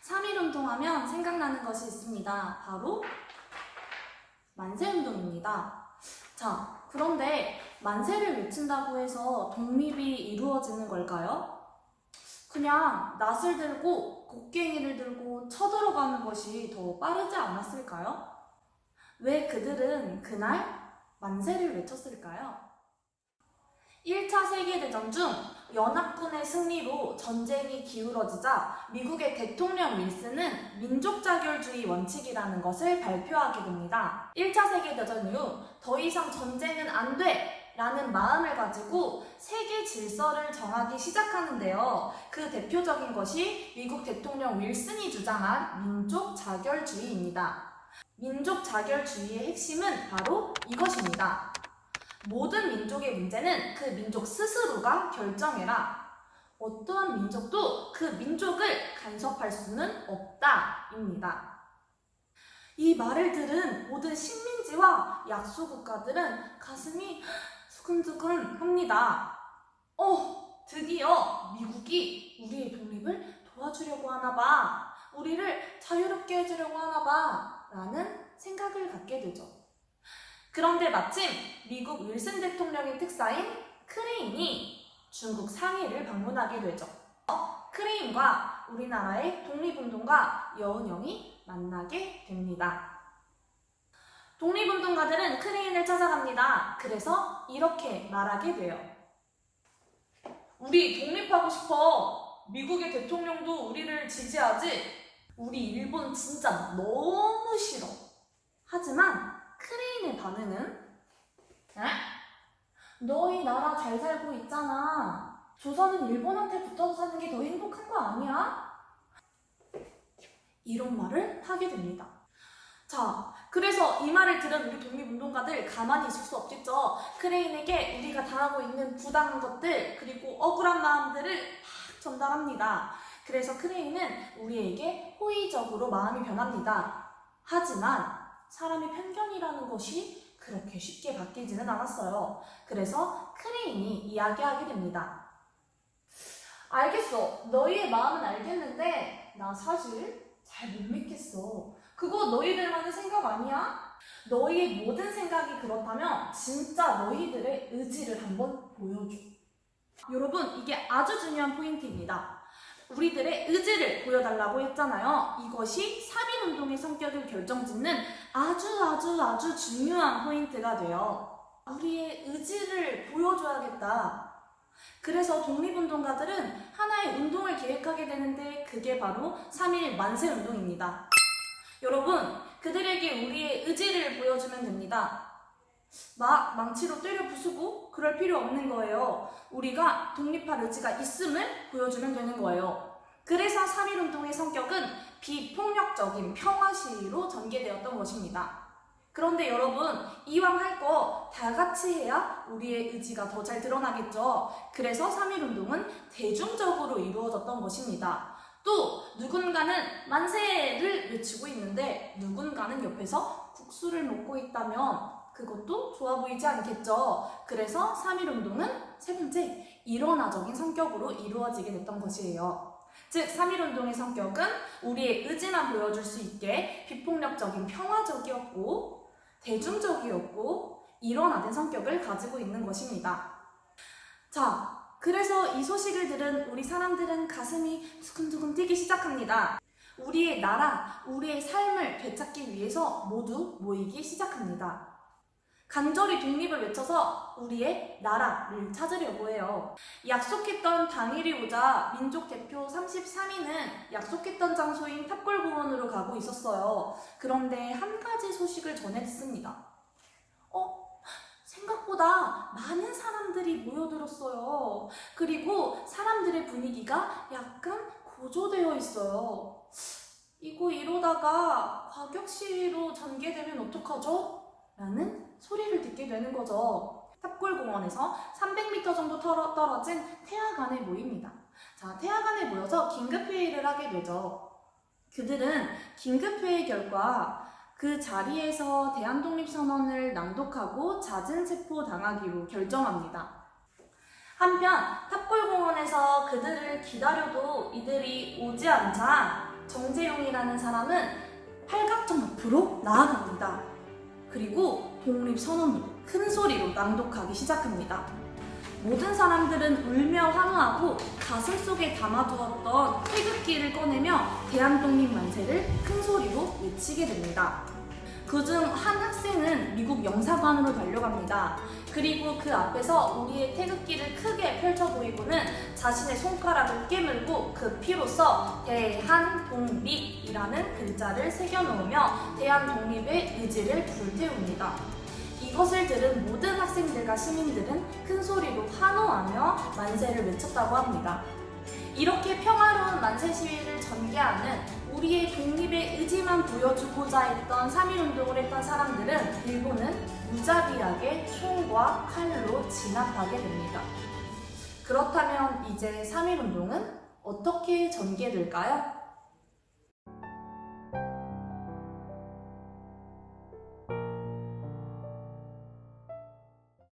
3.1운동하면 생각나는 것이 있습니다. 바로 만세운동입니다. 자, 그런데 만세를 외친다고 해서 독립이 이루어지는 걸까요? 그냥 낫을 들고 곡괭이를 들고 쳐들어가는 것이 더 빠르지 않았을까요? 왜 그들은 그날 만세를 외쳤을까요? 1차 세계대전 중 연합군의 승리로 전쟁이 기울어지자 미국의 대통령 윌슨은 민족자결주의 원칙이라는 것을 발표하게 됩니다. 1차 세계대전 이후 더 이상 전쟁은 안 돼! 라는 마음을 가지고 세계 질서를 정하기 시작하는데요. 그 대표적인 것이 미국 대통령 윌슨이 주장한 민족자결주의입니다. 민족자결주의의 핵심은 바로 이것입니다. 모든 민족의 문제는 그 민족 스스로가 결정해라. 어떠한 민족도 그 민족을 간섭할 수는 없다 입니다. 이 말을 들은 모든 식민지와 약소국가들은 가슴이 수근수근 합니다. 드디어 미국이 우리의 독립을 도와주려고 하나 봐. 우리를 자유롭게 해주려고 하나 봐. 라는 생각을 갖게 되죠. 그런데 마침 미국 윌슨 대통령의 특사인 크레인이 중국 상해를 방문하게 되죠. 크레인과 우리나라의 독립운동가 여운형이 만나게 됩니다. 독립운동가들은 크레인을 찾아갑니다. 그래서 이렇게 말하게 돼요. 우리 독립하고 싶어. 미국의 대통령도 우리를 지지하지. 우리 일본 진짜 너무 싫어. 하지만 크레인의 반응은 너희 나라 잘 살고 있잖아. 조선은 일본한테 붙어서 사는 게 더 행복한 거 아니야? 이런 말을 하게 됩니다. 자, 그래서 이 말을 들은 우리 독립운동가들 가만히 있을 수 없겠죠. 크레인에게 우리가 당하고 있는 부당한 것들 그리고 억울한 마음들을 막 전달합니다. 그래서 크레인은 우리에게 호의적으로 마음이 변합니다. 하지만 사람의 편견이라는 것이 그렇게 쉽게 바뀌지는 않았어요. 그래서 크레인이 이야기하게 됩니다. 알겠어. 너희의 마음은 알겠는데 나 사실 잘 못 믿겠어. 그거 너희들만의 생각 아니야? 너희의 모든 생각이 그렇다면 진짜 너희들의 의지를 한번 보여줘. 여러분, 이게 아주 중요한 포인트입니다. 우리들의 의지를 보여달라고 했잖아요. 이것이 3.1운동의 성격을 결정짓는 아주 중요한 포인트가 돼요. 우리의 의지를 보여줘야겠다. 그래서 독립운동가들은 하나의 운동을 계획하게 되는데 그게 바로 3.1 만세운동입니다. 여러분, 그들에게 우리의 의지를 보여주면 됩니다. 막 망치로 때려 부수고 그럴 필요 없는 거예요. 우리가 독립할 의지가 있음을 보여주면 되는 거예요. 그래서 3.1운동의 성격은 비폭력적인 평화 시위로 전개되었던 것입니다. 그런데 여러분, 이왕 할 거 다 같이 해야 우리의 의지가 더 잘 드러나겠죠. 그래서 3.1운동은 대중적으로 이루어졌던 것입니다. 또 누군가는 만세를 외치고 있는데 누군가는 옆에서 국수를 먹고 있다면 그것도 좋아 보이지 않겠죠. 그래서 3.1운동은 세 번째, 일원화적인 성격으로 이루어지게 됐던 것이에요. 즉 3.1운동의 성격은 우리의 의지만 보여줄 수 있게 비폭력적인 평화적이었고 대중적이었고 일원화된 성격을 가지고 있는 것입니다. 자, 그래서 이 소식을 들은 우리 사람들은 가슴이 두근두근 뛰기 시작합니다. 우리의 나라, 우리의 삶을 되찾기 위해서 모두 모이기 시작합니다. 간절히 독립을 외쳐서 우리의 나라를 찾으려고 해요. 약속했던 당일이 오자 민족 대표 33위는 약속했던 장소인 탑골공원으로 가고 있었어요. 그런데 한 가지 소식을 전했습니다. 생각보다 많은 사람들이 모여들었어요. 그리고 사람들의 분위기가 약간 고조되어 있어요. 이러다가 과격 시위로 전개되면 어떡하죠? 라는 소리를 듣게 되는 거죠. 탑골공원에서 300m 정도 떨어진 태화관에 모입니다. 자, 태화관에 모여서 긴급회의를 하게 되죠. 그들은 긴급회의 결과 그 자리에서 대한독립선언을 낭독하고 자진체포 당하기로 결정합니다. 한편 탑골공원에서 그들을 기다려도 이들이 오지 않자 정재용이라는 사람은 팔각정 앞으로 나아갑니다. 그리고 독립선언을 큰 소리로 낭독하기 시작합니다. 모든 사람들은 울며 환호하고 가슴속에 담아두었던 태극기를 꺼내며 대한독립 만세를 큰 소리로 외치게 됩니다. 그중 한 학생은 미국 영사관으로 달려갑니다. 그리고 그 앞에서 우리의 태극기를 크게 펼쳐 보이고는 자신의 손가락을 깨물고 그 피로써 대한독립이라는 글자를 새겨놓으며 대한독립의 의지를 불태웁니다. 이것을 들은 모든 학생들과 시민들은 큰 소리로 환호하며 만세를 외쳤다고 합니다. 이렇게 평화로운 만세 시위를 전개하는 우리의 독립의 의지만 보여주고자 했던 3.1운동을 했던 사람들은 일본은 무자비하게 총과 칼로 진압하게 됩니다. 그렇다면 이제 3.1운동은 어떻게 전개될까요?